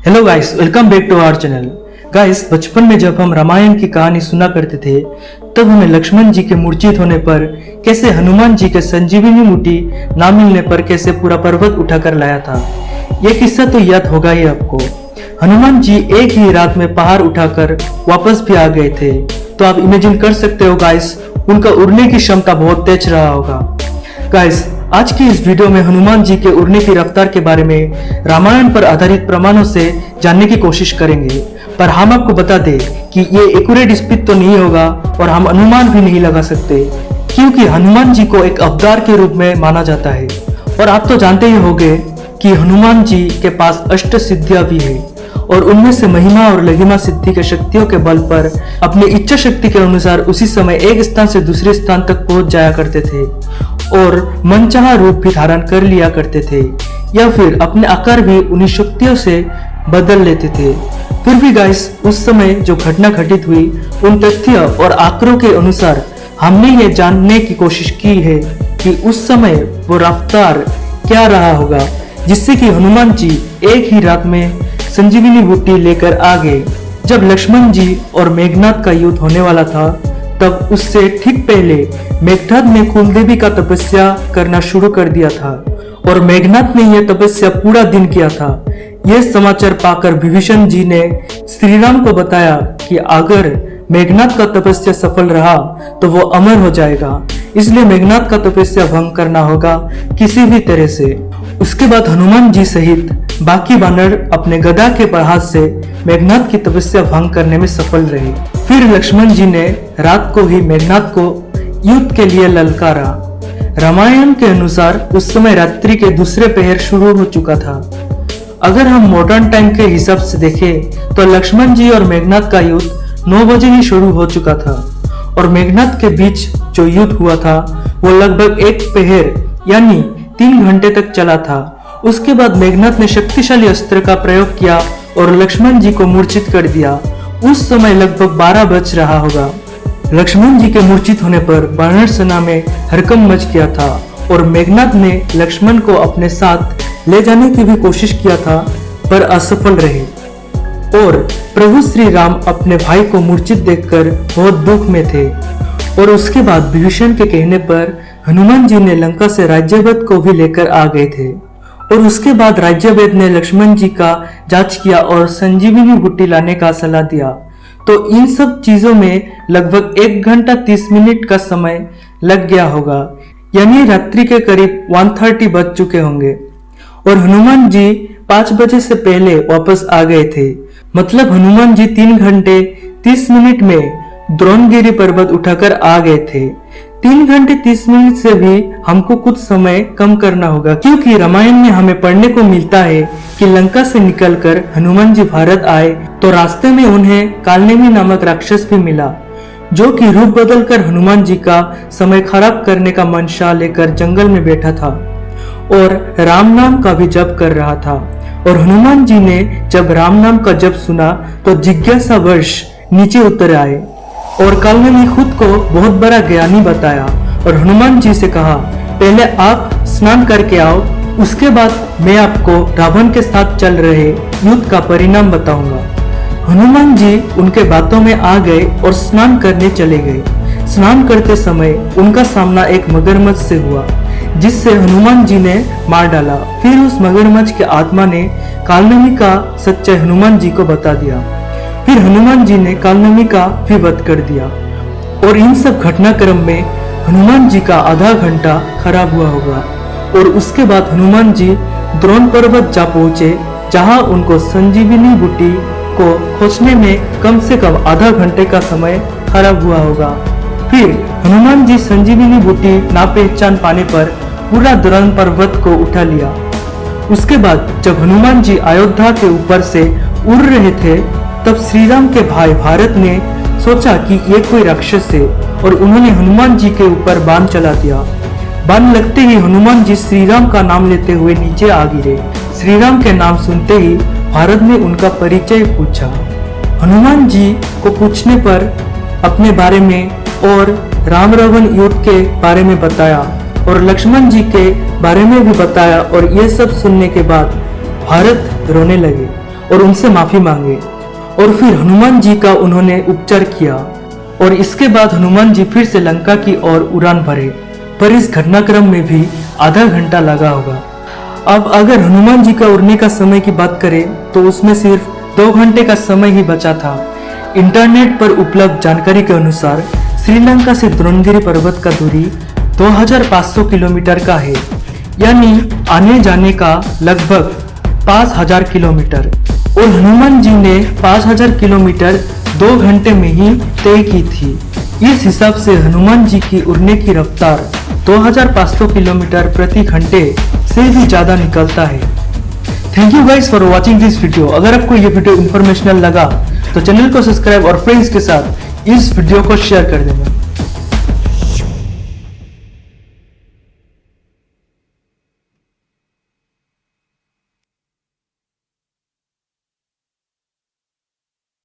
Hello guys, welcome back to our channel. Guys, बचपन में जब हम रामायण की कहानी सुना करते थे तब हमें लक्ष्मण जी के मूर्छित होने पर कैसे हनुमान जी के संजीवनी बूटी ना मिलने पर कैसे पूरा पर्वत उठाकर लाया था, यह किस्सा तो याद होगा ही आपको। हनुमान जी एक ही रात में पहाड़ उठाकर वापस भी आ गए थे, तो आप इमेजिन कर सकते हो गाइस, उनका उड़ने की क्षमता बहुत तेज रहा होगा। गाइस, आज की इस वीडियो में हनुमान जी के उड़ने की रफ्तार के बारे में रामायण पर आधारित प्रमाणों से जानने की कोशिश करेंगे, पर हम आपको बता दें कि ये एक्यूरेट स्पीड तो नहीं होगा और हम अनुमान भी नहीं लगा सकते, क्योंकि हनुमान जी को एक अवतार के रूप में माना जाता है। और आप तो जानते ही होंगे कि हनुमान जी के पास अष्ट सिद्धियां भी है और उनमें से महिमा और लघिमा सिद्धि के शक्तियों के बल पर अपनी इच्छा शक्ति के अनुसार उसी समय एक स्थान से दूसरे स्थान तक पहुंच जाया करते थे और मनचाहा रूप भी धारण कर लिया करते थे, या फिर अपने आकार भी उन्हीं शक्तियों से बदल लेते थे। फिर भी गाइस, उस समय जो घटना घटित हुई उन तथ्य और आंकड़ों के अनुसार हमने ये जानने की कोशिश की है कि उस समय वो रफ्तार क्या रहा होगा जिससे कि हनुमान जी एक ही रात में संजीवनी बूटी लेकर आ गए। जब लक्ष्मण जी और मेघनाथ का युद्ध होने वाला था तब उससे ठीक पहले मेघनाथ ने कुलदेवी का तपस्या करना शुरू कर दिया था और मेघनाथ ने यह तपस्या पूरा दिन किया था। यह समाचार पाकर विभीषण जी ने श्री राम को बताया कि अगर मेघनाथ का तपस्या सफल रहा तो वो अमर हो जाएगा, इसलिए मेघनाथ का तपस्या भंग करना होगा किसी भी तरह से। उसके बाद हनुमान जी सहित बाकी वानर अपने गदा के प्रहार से मेघनाथ की तपस्या भंग करने में सफल रहे। फिर लक्ष्मण जी ने रात को ही मेघनाथ को युद्ध के लिए ललकारा। रामायण के अनुसार उस समय रात्रि के दूसरे पहर शुरू हो चुका था। अगर हम मॉडर्न टाइम के हिसाब से देखें तो लक्ष्मण जी और मेघनाथ का युद्ध 9 बजे ही शुरू हो चुका था और मेघनाथ के बीच जो युद्ध हुआ था वो लगभग एक पहर यानी 3 घंटे तक चला था। उसके बाद मेघनाथ ने शक्तिशाली अस्त्र का प्रयोग किया और लक्ष्मण जी को मूर्छित कर दिया। उस समय लगभग 12 बज रहा होगा। लक्ष्मण जी के मूर्छित होने पर वानर सेना में हड़कंप मच गया था और मेघनाथ ने लक्ष्मण को अपने साथ ले जाने की भी कोशिश किया था पर असफल रहे और प्रभु श्री राम अपने भाई को मूर्छित देखकर बहुत दुख में थे। और उसके बाद विभीषण के कहने पर हनुमान जी ने लंका से राज्यवध को भी लेकर आ गए थे और उसके बाद राज्यवध ने लक्ष्मण जी का जांच किया और संजीवनी बूटी लाने का सलाह दिया। तो इन सब चीजों में लगभग 1 घंटा 30 मिनट का समय लग गया होगा, यानी रात्रि के करीब 1:30 बज चुके होंगे और हनुमान जी 5 बजे से पहले वापस आ गए थे। मतलब हनुमान जी 3 घंटे 30 मिनट में द्रोणगिरी पर्वत उठाकर आ गए थे। 3 घंटे 30 मिनट से भी हमको कुछ समय कम करना होगा, क्योंकि रामायण में हमें पढ़ने को मिलता है कि लंका से निकलकर हनुमान जी भारत आए तो रास्ते में उन्हें कालनेमी नामक राक्षस भी मिला, जो कि रूप बदलकर हनुमान जी का समय खराब करने का मंशा लेकर जंगल में बैठा था और राम नाम का भी जप कर रहा था। और हनुमान जी ने जब राम नाम का जप सुना तो जिज्ञासावश नीचे उतर आए और कालनेमी खुद को बहुत बड़ा ज्ञानी बताया और हनुमान जी से कहा, पहले आप स्नान करके आओ, उसके बाद मैं आपको रावण के साथ चल रहे युद्ध का परिणाम बताऊंगा। हनुमान जी उनके बातों में आ गए और स्नान करने चले गए। स्नान करते समय उनका सामना एक मगरमच्छ से हुआ, जिससे हनुमान जी ने मार डाला। फिर उस मगरमच्छ के आत्मा ने कालनेमी का सच्चाई हनुमान जी को बता दिया। फिर हनुमान जी ने कालनेमी का भी वध कर दिया और इन सब घटनाक्रम में हनुमान जी का आधा घंटा खराब हुआ होगा और उसके बाद हनुमान जी द्रोण पर्वत जा पहुंचे, जहां उनको संजीवनी बूटी को खोजने में कम से कम आधा घंटे का समय खराब हुआ होगा। फिर हनुमान जी संजीवनी बूटी ना पहचान पाने पर पूरा द्रोण पर्वत को उठा लिया। उसके बाद जब हनुमान जी अयोध्या के ऊपर से उड़ रहे थे तब श्री राम के भाई भारत ने सोचा कि ये कोई राक्षस है और उन्होंने हनुमान जी के ऊपर बाण चला दिया। बाण लगते ही हनुमान जी श्री राम का नाम लेते हुए नीचे आ गिरे। श्री राम के नाम सुनते ही भारत ने उनका परिचय पूछा। हनुमान जी को पूछने पर अपने बारे में और राम रावण युद्ध के बारे में बताया और लक्ष्मण जी के बारे में भी बताया और ये सब सुनने के बाद भारत रोने लगे और उनसे माफी मांगे और फिर हनुमान जी का उन्होंने उपचार किया और इसके बाद हनुमान जी फिर से लंका की ओर उड़ान भरे। पर इस घटनाक्रम में भी आधा घंटा लगा होगा। अब अगर हनुमान जी का उड़ने का समय की बात करें तो उसमें सिर्फ 2 घंटे का समय ही बचा था। इंटरनेट पर उपलब्ध जानकारी के अनुसार श्रीलंका से द्रोणगिरी पर्वत का दूरी 2500 किलोमीटर का है, यानी आने जाने का लगभग 5000 किलोमीटर, और हनुमान जी ने 5000 किलोमीटर 2 घंटे में ही तय की थी। इस हिसाब से हनुमान जी की उड़ने की रफ्तार 2500 किलोमीटर प्रति घंटे से भी ज्यादा निकलता है। Thank you guys for watching this video. अगर आपको ये वीडियो इंफॉर्मेशनल लगा तो चैनल को सब्सक्राइब और फ्रेंड्स के साथ इस वीडियो को शेयर कर देना।